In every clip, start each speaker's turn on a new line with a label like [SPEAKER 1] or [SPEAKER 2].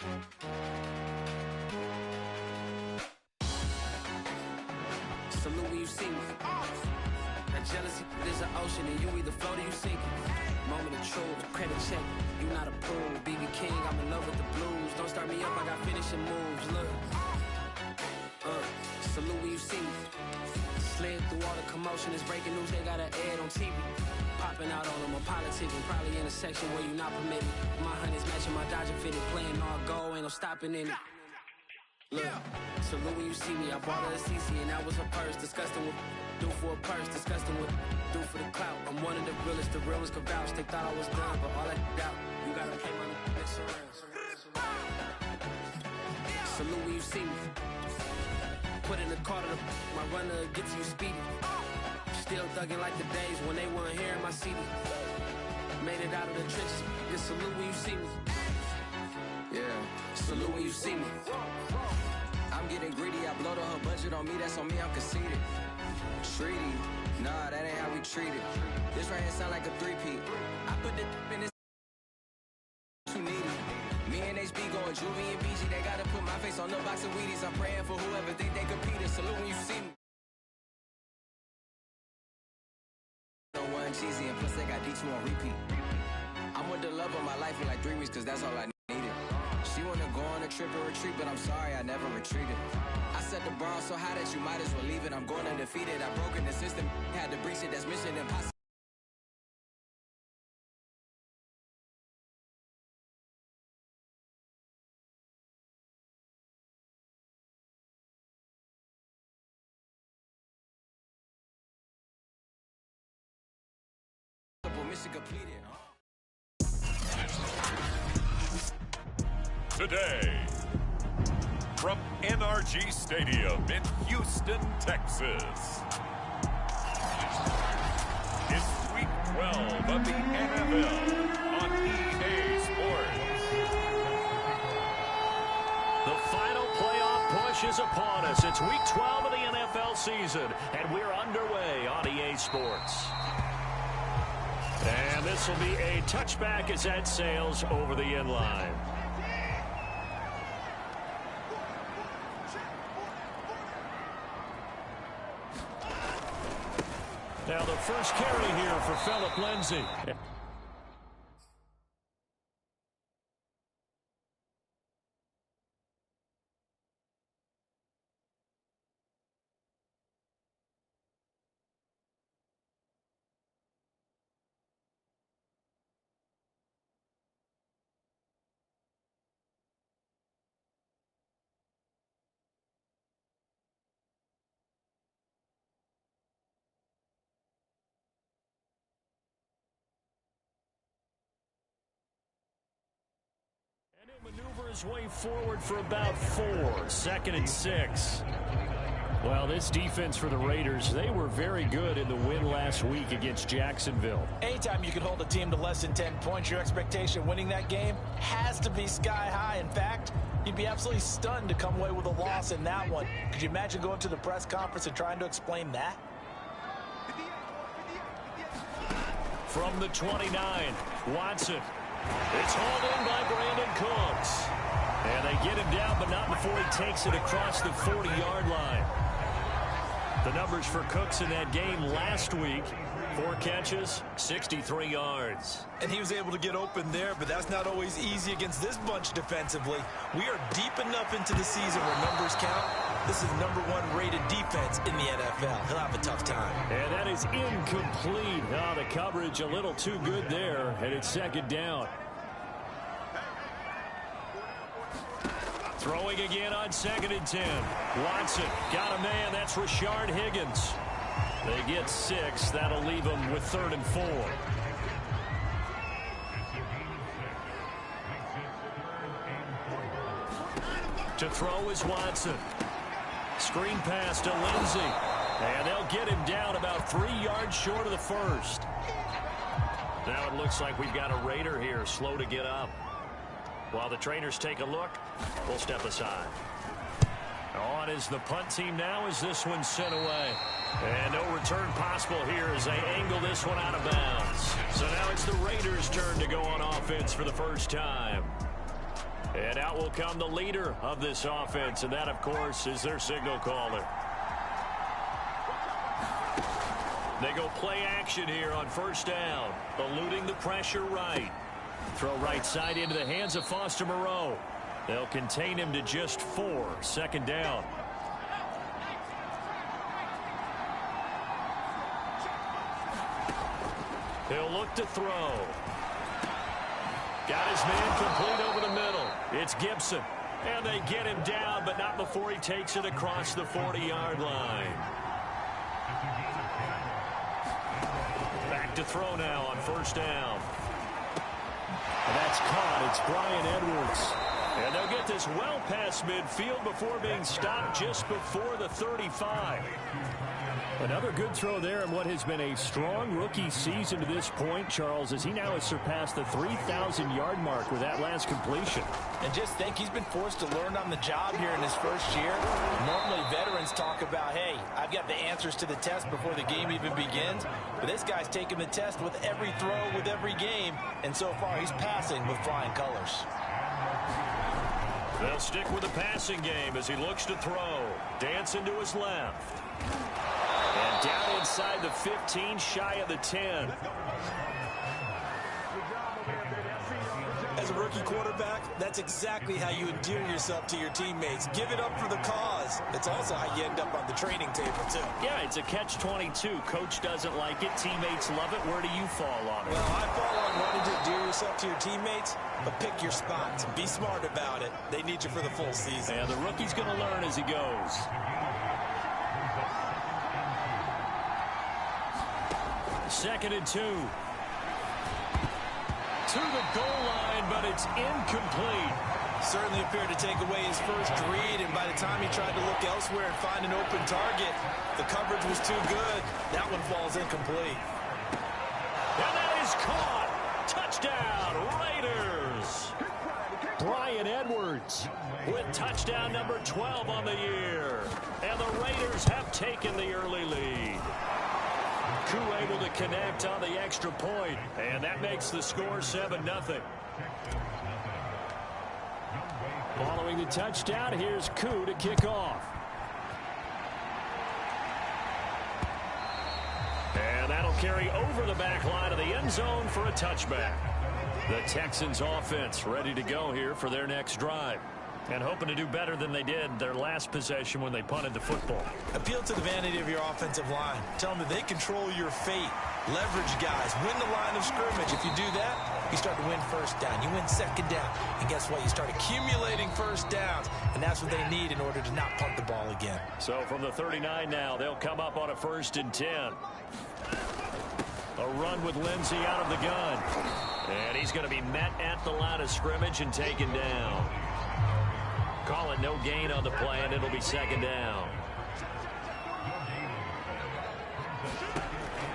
[SPEAKER 1] Salute when you see me. That jealousy is an ocean, and you either float or you sink it. Moment of truth, credit check. You not a fool, BB King. I'm in love with the blues. Don't start me up, I got finishing moves. Look, salute when you see me. Slid through all the commotion, it's breaking news. They got an ad on TV. Popping out on them, I'm politicking. Probably in a section where you not permitted. My honey's matching my Dodger fitted, playing all goal, ain't no stopping in it. Look, salute when you see me. I bought her a CC and that was her purse. Disgusting with do for a purse. Disgusting with do for the clout. I'm one of the realest. The real ones could vouch. They thought I was done, but all that doubt. You gotta play my next around. Salute when you see me. Put in the car to my runner gets you speedy. Still thugging like the days when they weren't here in my CD. Made it out of the trenches. Just salute when you see me. Yeah, salute when you see me. I'm getting greedy, I blow to her budget on me, that's on me, I'm conceited. Treaty, nah, that ain't how we treat it. This right here sound like a three-peat. I put the in this too needy. Me and HB going Juvie and BG, they gotta put my face on the box of Wheaties. I'm praying for whoever think they competed. Salute when you see me. No one cheesy, and plus they got D2 on repeat. I'm with the love of my life for like 3 weeks, cause that's all I needed. She wanna go on a trip and retreat, but I'm sorry, I never retreated. I set the bar so high that you might as well leave it. I'm going undefeated, I've broken the system, had to breach it, that's mission impossible. Mission completed.
[SPEAKER 2] Today, from NRG Stadium in Houston, Texas, it's Week 12 of the NFL on EA Sports.
[SPEAKER 3] The final playoff push is upon us. It's Week 12 of the NFL season, and we're underway on EA Sports. And this will be a touchback as that sails over the end line. Now the first carry here for Phillip Lindsay. Maneuver his way forward for about 4. 2nd and 6. Well, this defense for the Raiders, they were very good in the win last week against Jacksonville.
[SPEAKER 4] Anytime you can hold a team to less than 10 points, your expectation winning that game has to be sky high. In fact, you'd be absolutely stunned to come away with a loss in that one. Could you imagine going to the press conference and trying to explain that?
[SPEAKER 3] From the 29, Watson. It's hauled in by Brandon Cooks. And they get him down, but not before he takes it across the 40-yard line. The numbers for Cooks in that game last week: 4 catches, 63 yards.
[SPEAKER 4] And he was able to get open there, but that's not always easy against this bunch defensively. We are deep enough into the season where numbers count. This is the #1 rated defense in the NFL. He'll have a tough time.
[SPEAKER 3] And that is incomplete. Oh, the coverage a little too good there, and it's 2nd down. Throwing again on 2nd and 10. Watson got a man. That's Rashard Higgins. They get 6. That'll leave them with 3rd and 4. To throw is Watson. Screen pass to Lindsay. And they'll get him down about 3 yards short of the first. Now it looks like we've got a Raider here, slow to get up. While the trainers take a look, we'll step aside. On is the punt team now as this one's sent away. And no return possible here as they angle this one out of bounds. So now it's the Raiders' turn to go on offense for the first time. And out will come the leader of this offense, and that, of course, is their signal caller. They go play action here on first down, eluding the pressure right. Throw right side into the hands of Foster Moreau. They'll contain him to just 4, second down. He'll look to throw. Got his man complete over the middle. It's Gibson. And they get him down, but not before he takes it across the 40-yard line. Back to throw now on first down. And that's caught. It's Brian Edwards. And they'll get this well past midfield before being stopped just before the 35. Another good throw there in what has been a strong rookie season to this point, Charles, as he now has surpassed the 3,000-yard mark with that last completion.
[SPEAKER 4] And just think, he's been forced to learn on the job here in his first year. Normally, veterans talk about, hey, I've got the answers to the test before the game even begins. But this guy's taking the test with every throw, with every game. And so far, he's passing with flying colors.
[SPEAKER 3] They'll stick with the passing game as he looks to throw. Dancing to his left. And down inside the 15, shy of the 10.
[SPEAKER 5] As a rookie quarterback, that's exactly how you endear yourself to your teammates. Give it up for the cause. It's also how you end up on the training table, too.
[SPEAKER 3] Yeah, it's a catch-22. Coach doesn't like it. Teammates love it. Where do you fall on it?
[SPEAKER 5] Well, I fall on wanting to endear yourself to your teammates, but pick your spots. Be smart about it. They need you for the full season.
[SPEAKER 3] And the rookie's going to learn as he goes. Second and 2. To the goal line, but it's incomplete.
[SPEAKER 5] Certainly appeared to take away his first read, and by the time he tried to look elsewhere and find an open target, the coverage was too good. That one falls incomplete.
[SPEAKER 3] And that is caught. Touchdown, Raiders. Brian Edwards with touchdown number 12 on the year. And the Raiders have taken the early lead. Koo able to connect on the extra point, and that makes the score 7-0. Following the touchdown, here's Koo to kick off. And that'll carry over the back line of the end zone for a touchback. The Texans offense ready to go here for their next drive. And hoping to do better than they did their last possession when they punted the football.
[SPEAKER 5] Appeal to the vanity of your offensive line. Tell them that they control your fate. Leverage guys. Win the line of scrimmage. If you do that, you start to win first down. You win second down. And guess what? You start accumulating first downs. And that's what they need in order to not punt the ball again.
[SPEAKER 3] So from the 39 now, they'll come up on a 1st and 10. A run with Lindsey out of the gun. And he's going to be met at the line of scrimmage and taken down. Call it no gain on the play, and it'll be 2nd down.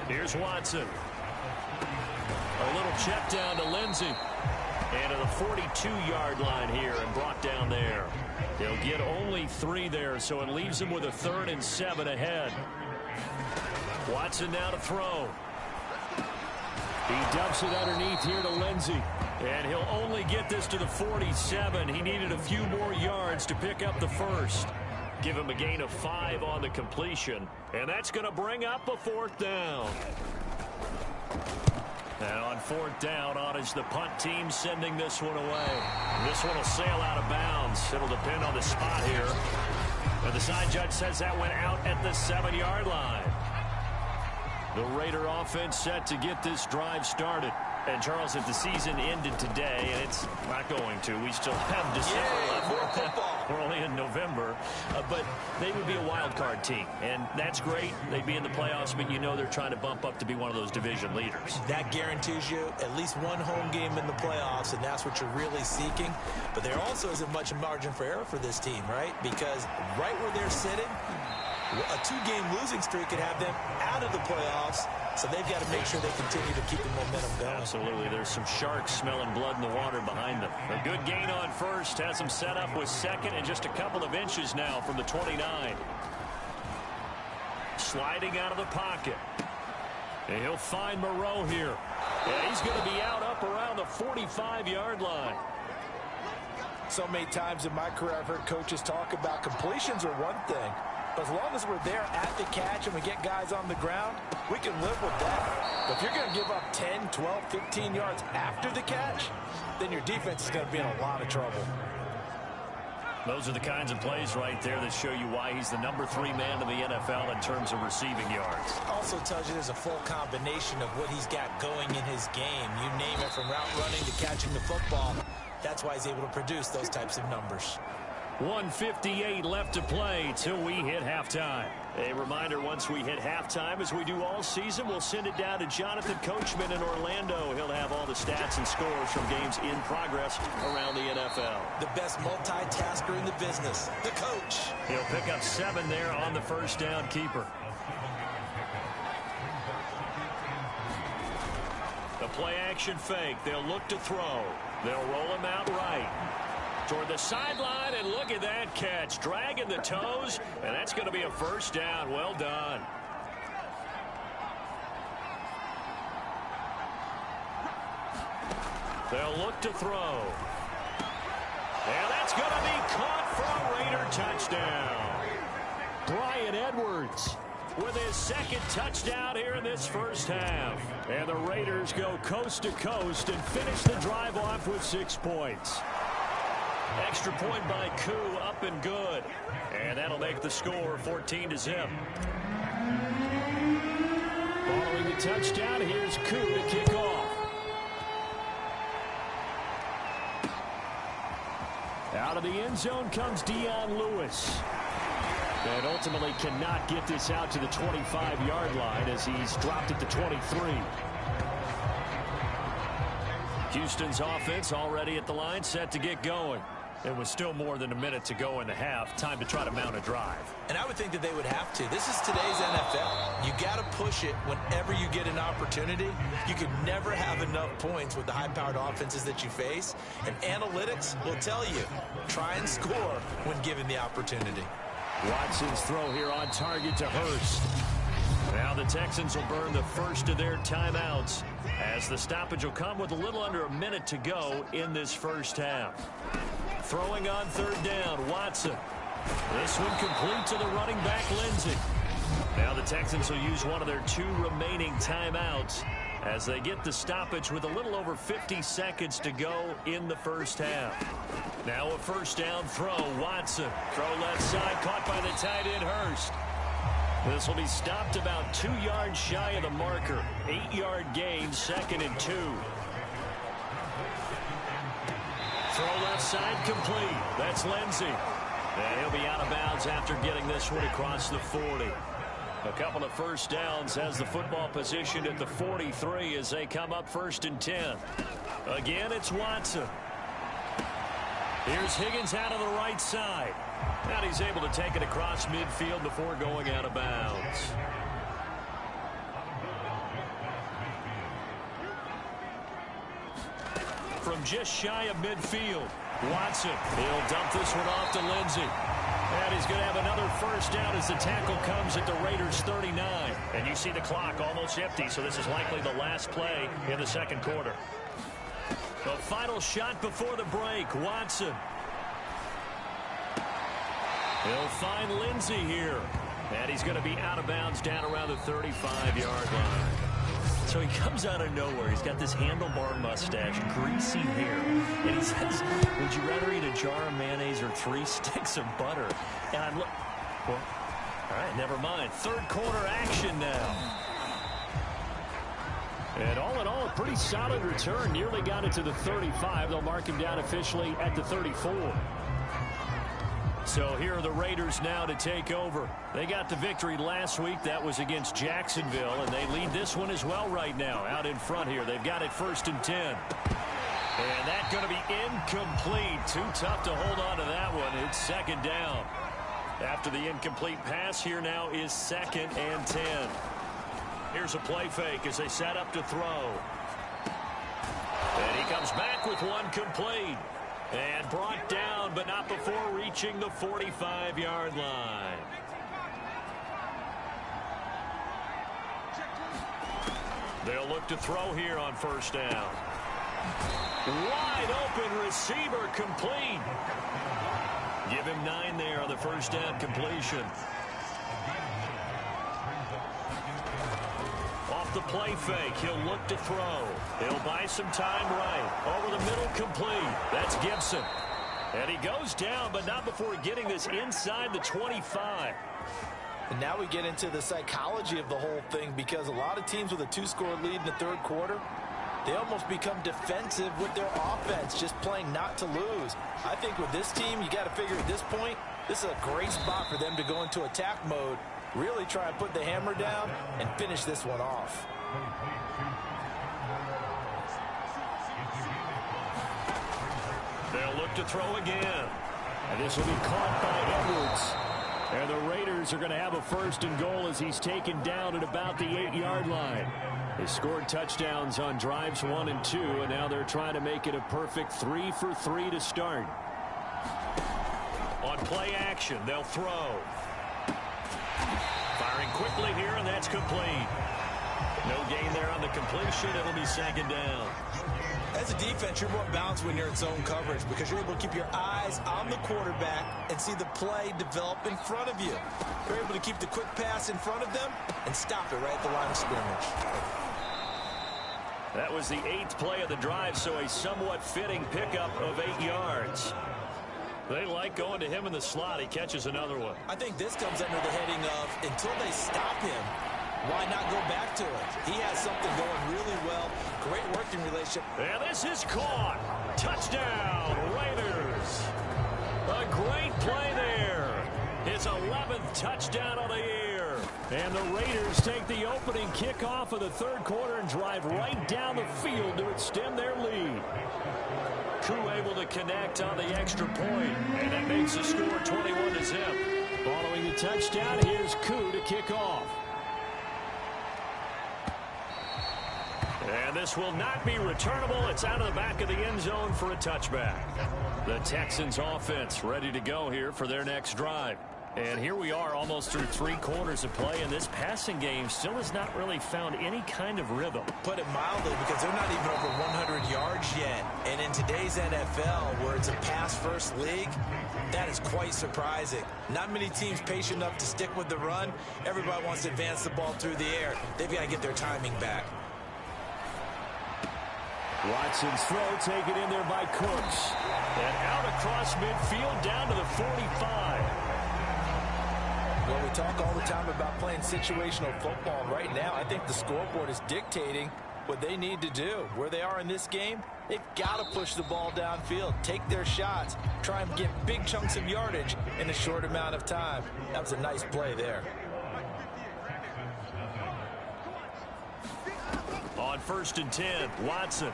[SPEAKER 3] Here's Watson. A little check down to Lindsey. And to the 42-yard line here and brought down there. They'll get only 3 there, so it leaves them with a 3rd and 7 ahead. Watson now to throw. He dumps it underneath here to Lindsey. And he'll only get this to the 47. He needed a few more yards to pick up the first. Give him a gain of 5 on the completion. And that's going to bring up a 4th down. And on 4th down, on is the punt team sending this one away. This one will sail out of bounds. It'll depend on the spot here. But the side judge says that went out at the 7-yard line. The Raider offense set to get this drive started. And, Charles, if the season ended today, and it's not going to, we still have December left. We're only in November. But they would be a wild card team. And that's great. They'd be in the playoffs, but you know they're trying to bump up to be one of those division leaders.
[SPEAKER 5] That guarantees you at least one home game in the playoffs, and that's what you're really seeking. But there also isn't much margin for error for this team, right? Because right where they're sitting, a 2-game losing streak could have them out of the playoffs, so they've got to make sure they continue to keep the momentum going.
[SPEAKER 3] Absolutely. There's some sharks smelling blood in the water behind them. A good gain on first has them set up with 2nd and just a couple of inches now from the 29. Sliding out of the pocket. And he'll find Moreau here. And he's going to be out up around the 45-yard line.
[SPEAKER 4] So many times in my career, I've heard coaches talk about completions are one thing, but as long as we're there at the catch and we get guys on the ground, we can live with that. But if you're going to give up 10, 12, 15 yards after the catch, then your defense is going to be in a lot of trouble.
[SPEAKER 3] Those are the kinds of plays right there that show you why he's the #3 man in the NFL in terms of receiving yards.
[SPEAKER 5] Also tells you there's a full combination of what he's got going in his game. You name it, from route running to catching the football. That's why he's able to produce those types of numbers.
[SPEAKER 3] 1:58 left to play till we hit halftime. A reminder, once we hit halftime, as we do all season, we'll send it down to Jonathan Coachman in Orlando. He'll have all the stats and scores from games in progress around the NFL.
[SPEAKER 5] The best multitasker in the business, the coach.
[SPEAKER 3] He'll pick up 7 there on the first down keeper. The play action fake. They'll look to throw. They'll roll him out right toward the sideline, and look at that catch, dragging the toes, and that's going to be a first down. Well done. They'll look to throw, and that's going to be caught for a Raider touchdown. Bryan Edwards with his second touchdown here in this first half, and the Raiders go coast to coast and finish the drive off with 6 points. Extra point by Koo, up and good. And that'll make the score 14-0. Following the touchdown, here's Koo to kick off. Out of the end zone comes Dion Lewis. And ultimately cannot get this out to the 25-yard line as he's dropped at the 23. Houston's offense already at the line, set to get going. It was still more than a minute to go in the half. Time to try to mount a drive.
[SPEAKER 5] And I would think that they would have to. This is today's NFL. You got to push it whenever you get an opportunity. You can never have enough points with the high-powered offenses that you face. And analytics will tell you, try and score when given the opportunity.
[SPEAKER 3] Watson's throw here on target to Hurst. Now the Texans will burn the first of their timeouts as the stoppage will come with a little under a minute to go in this first half. Throwing on third down, Watson. This one complete to the running back, Lindsey. Now the Texans will use one of their 2 remaining timeouts as they get the stoppage with a little over 50 seconds to go in the first half. Now a first down throw, Watson. Throw left side, caught by the tight end, Hurst. This will be stopped about 2 yards shy of the marker. 8-yard gain, 2nd and 2. Throw left side complete. That's Lindsey. And he'll be out of bounds after getting this one across the 40. A couple of first downs has the football positioned at the 43 as they come up 1st and 10. Again, it's Watson. Here's Higgins out of the right side. And he's able to take it across midfield before going out of bounds. From just shy of midfield, Watson. He'll dump this one off to Lindsey. And he's going to have another first down as the tackle comes at the Raiders' 39. And you see the clock almost empty, so this is likely the last play in the second quarter. The final shot before the break, Watson. He'll find Lindsey here. And he's going to be out of bounds down around the 35-yard line. So he comes out of nowhere. He's got this handlebar mustache, greasy hair. And he says, would you rather eat a jar of mayonnaise or 3 sticks of butter? And I'm well, all right, never mind. Third quarter action now. And all in all, a pretty solid return. Nearly got it to the 35. They'll mark him down officially at the 34. So here are the Raiders now to take over. They got the victory last week. That was against Jacksonville, and they lead this one as well right now. Out in front here, they've got it 1st and 10. And that's going to be incomplete. Too tough to hold on to that one. It's 2nd down. After the incomplete pass, here now is 2nd and 10. Here's a play fake as they set up to throw. And he comes back with one complete. And brought down, but not before reaching the 45-yard line. They'll look to throw here on 1st down. Wide open receiver complete. Give him 9 there on the first down completion. Off the play fake, he'll look to throw. He'll buy some time right. Over the middle, complete. That's Gibson. And he goes down, but not before getting this inside the 25.
[SPEAKER 4] And now we get into the psychology of the whole thing, because a lot of teams with a 2-score lead in the third quarter, they almost become defensive with their offense, just playing not to lose. I think with this team, you got to figure at this point, this is a great spot for them to go into attack mode, really try and put the hammer down and finish this one off.
[SPEAKER 3] They'll look to throw again. And this will be caught by Edwards. And the Raiders are going to have a 1st and goal as he's taken down at about the 8-yard line. They scored touchdowns on drives 1 and 2, and now they're trying to make it a perfect 3 for 3 to start. On play action, they'll throw. Firing quickly here, and that's complete. No gain there on the completion. It'll be 2nd down.
[SPEAKER 5] As a defense, you're more balanced when you're in zone coverage because you're able to keep your eyes on the quarterback and see the play develop in front of you. You're able to keep the quick pass in front of them and stop it right at the line of scrimmage.
[SPEAKER 3] That was the 8th play of the drive, so a somewhat fitting pickup of 8 yards. They like going to him in the slot. He catches another one.
[SPEAKER 5] I think this comes under the heading of until they stop him, why not go back to it? He has something going really well. Great working relationship.
[SPEAKER 3] And this is caught. Touchdown, Raiders. A great play there. His 11th touchdown of the year. And the Raiders take the opening kickoff of the third quarter and drive right down the field to extend their lead. Koo able to connect on the extra point, and that makes the score 21-0. Following the touchdown, here's Koo to kick off. And this will not be returnable. It's out of the back of the end zone for a touchback. The Texans offense ready to go here for their next drive. And here we are almost through 3 quarters of play, and this passing game still has not really found any kind of rhythm.
[SPEAKER 5] Put it mildly, because they're not even over 100 yards yet. And in today's NFL, where it's a pass-first league, that is quite surprising. Not many teams patient enough to stick with the run. Everybody wants to advance the ball through the air. They've got to get their timing back.
[SPEAKER 3] Watson's throw taken in there by Cooks. And out across midfield down to the 45.
[SPEAKER 4] Well, we talk all the time about playing situational football. Right now, I think the scoreboard is dictating what they need to do. Where they are in this game, they've got to push the ball downfield, take their shots, try and get big chunks of yardage in a short amount of time. That was a nice play there.
[SPEAKER 3] On 1st and 10, Watson.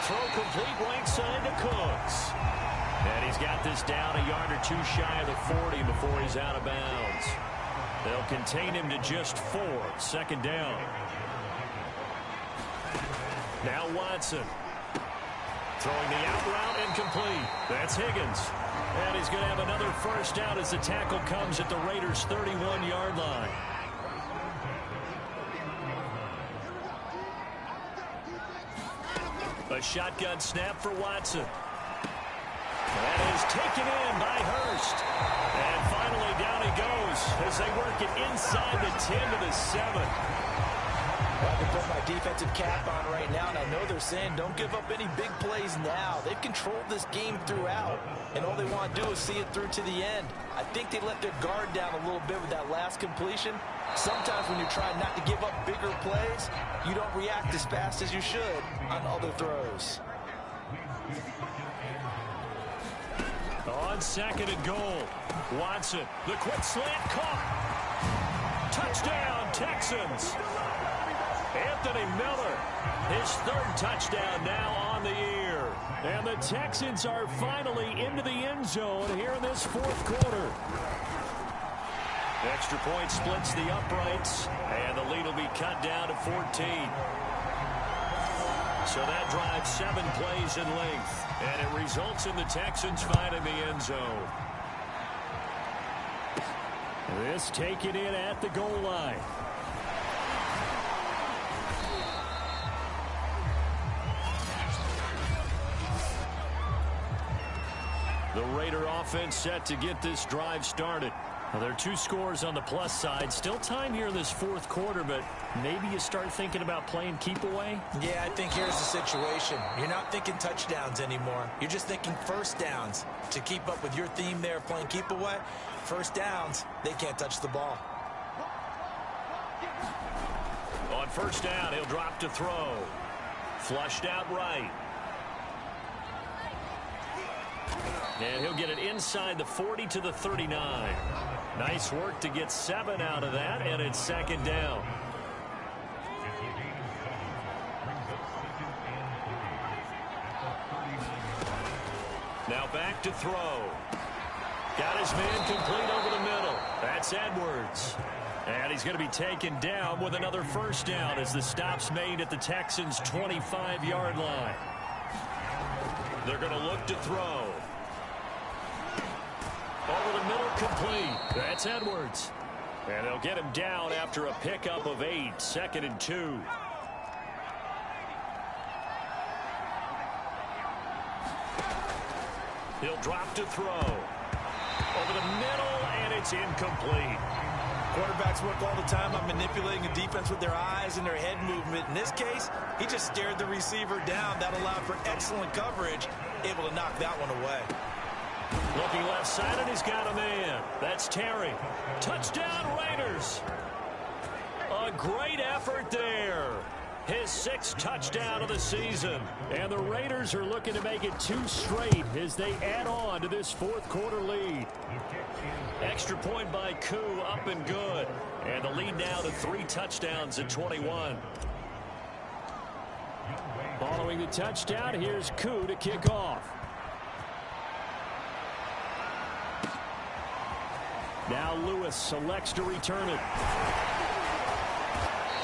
[SPEAKER 3] Throw complete right side to Cooks. And he's got this down a yard or 2 shy of the 40 before he's out of bounds. They'll contain him to just 4. 2nd down. Now Watson. Throwing the out route incomplete. That's Higgins. And he's going to have another 1st down as the tackle comes at the Raiders' 31-yard line. A shotgun snap for Watson. That is taken in by Hurst. And finally down he goes as they work it inside the 10 to the 7.
[SPEAKER 4] I can put my defensive cap on right now, and I know they're saying don't give up any big plays now. They've controlled this game throughout, and all they want to do is see it through to the end. I think they let their guard down a little bit with that last completion. Sometimes when you're trying not to give up bigger plays, you don't react as fast as you should on other throws.
[SPEAKER 3] On 2nd and goal, Watson, the quick slant caught. Touchdown, Texans. Anthony Miller, his 3rd touchdown now on the year. And the Texans are finally into the end zone here in this 4th quarter. Extra point splits the uprights, and the lead will be cut down to 14. So that drives 7 plays in length, and it results in the Texans finding the end zone. This taken in at the goal line. The Raider offense set to get this drive started. Well, there are 2 scores on the plus side. Still time here in this fourth quarter, but maybe you start thinking about playing keep away?
[SPEAKER 5] Yeah, I think here's the situation. You're not thinking touchdowns anymore. You're just thinking first downs. To keep up with your theme there of playing keep away, first downs, they can't touch the ball.
[SPEAKER 3] On first down, he'll drop to throw. Flushed out right. And he'll get it inside the 40 to the 39. Nice work to get 7 out of that, and it's second down. Now back to throw. Got his man complete over the middle. That's Edwards. And he's going to be taken down with another first down as the stop's made at the Texans' 25-yard line. They're going to look to throw. Over the middle, complete. That's Edwards. And they'll get him down after a pickup of 8, 2nd and 2. He'll drop to throw. Over the middle, and it's incomplete.
[SPEAKER 5] Quarterbacks work all the time on manipulating a defense with their eyes and their head movement. In this case, he just stared the receiver down. That allowed for excellent coverage, able to knock that one away.
[SPEAKER 3] Looking left side, and he's got a man. That's Terry. Touchdown, Raiders. A great effort there. His 6th touchdown of the season. And the Raiders are looking to make it 2 straight as they add on to this fourth quarter lead. Extra point by Koo, up and good. And the lead now to 3 touchdowns at 21. Following the touchdown, here's Koo to kick off. Now Lewis selects to return it.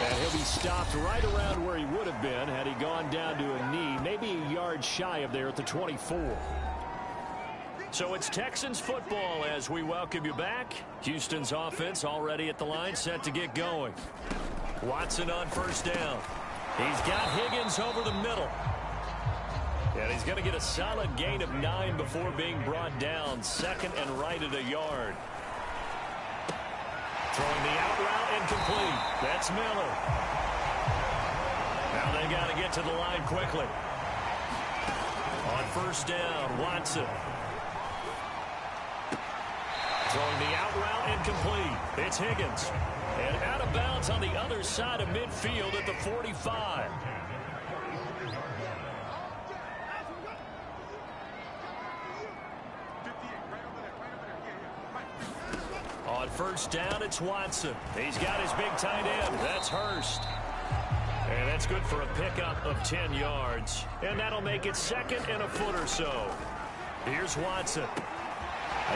[SPEAKER 3] And he'll be stopped right around where he would have been had he gone down to a knee, maybe a yard shy of there at the 24. So it's Texans football as we welcome you back. Houston's offense already at the line, set to get going. Watson on first down. He's got Higgins over the middle. And he's going to get a solid gain of 9 before being brought down, 2nd and right at a yard. Throwing the out route, incomplete. That's Miller. Now they got to get to the line quickly. On first down, Watson. Throwing the out route, incomplete. It's Higgins. And out of bounds on the other side of midfield at the 45. On first down, it's Watson. He's got his big tight end. That's Hurst. And that's good for a pickup of 10 yards. And that'll make it 2nd and a foot or so. Here's Watson.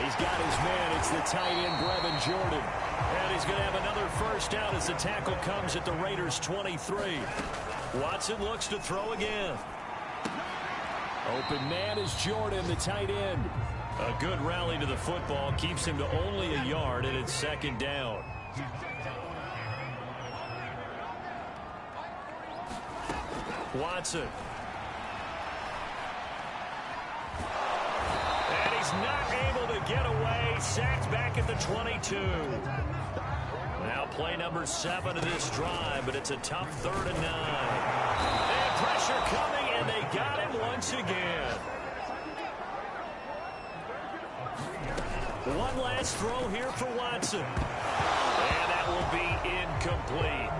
[SPEAKER 3] He's got his man. It's the tight end, Brevin Jordan. And he's going to have another first down as the tackle comes at the Raiders' 23. Watson looks to throw again. Open man is Jordan, the tight end. A good rally to the football keeps him to only a yard, and it's 2nd down. Watson. And he's not able to get away. Sacked back at the 22. Now play number 7 of this drive, but it's a tough 3rd and 9. And pressure coming, and they got him once again. One last throw here for Watson. And that will be incomplete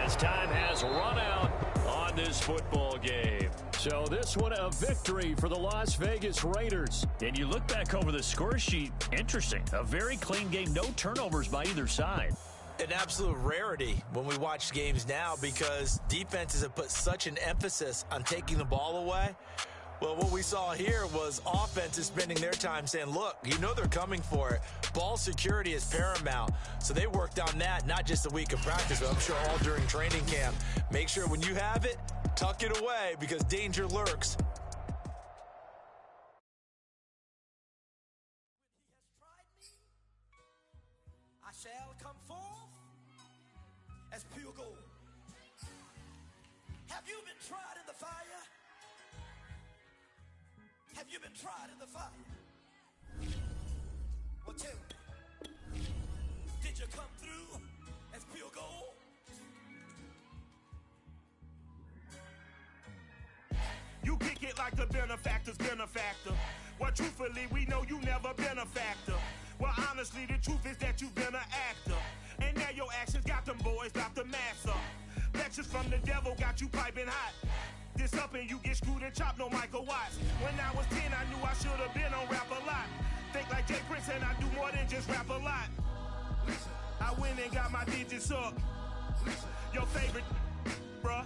[SPEAKER 3] as time has run out on this football game. So this one a victory for the Las Vegas Raiders. And you look back over the score sheet, interesting. A very clean game, no turnovers by either side.
[SPEAKER 5] An absolute rarity when we watch games now because defenses have put such an emphasis on taking the ball away. Well, what we saw here was offenses spending their time saying, look, you know they're coming for it. Ball security is paramount. So they worked on that, not just a week of practice, but I'm sure all during training camp. Make sure when you have it, tuck it away because danger lurks.
[SPEAKER 6] I shall come forth as pure gold. Have you been tried in the fire? Have you been tried in the fire? Tell me, did you come through as pure gold?
[SPEAKER 7] You kick it like the benefactor's benefactor. Well, truthfully, we know you never been a factor. Well, honestly, the truth is that you've been an actor. And now your actions got them boys drop the mask up. Lectures from the devil got you piping hot. This up and you get screwed and chopped, no Michael Watts. When I was 10, I knew I should have been on rap a lot. Think like Jay Prince and I do more than just rap a lot. I went and got my digits up. Your favorite, bruh.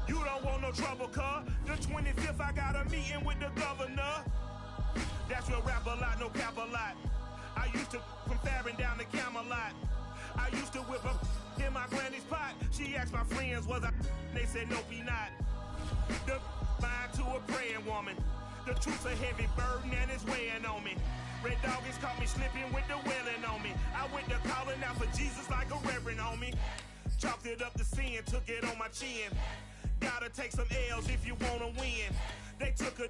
[SPEAKER 7] You don't want no trouble, cuz. The 25th, I got a meeting with the governor. That's real rap a lot, no cap a lot. I used to from Farron down to Camelot. I used to whip up in my granny's pot. She asked my friends, was I? They said, nope, he not. The mind to a praying woman. The truth's a heavy burden and it's weighing on me. Red Dog has caught me slipping with the wailing on me. I went to calling out for Jesus like a reverend on me. Chalked it up to sin, took it on my chin. Gotta take some L's if you wanna win. They took a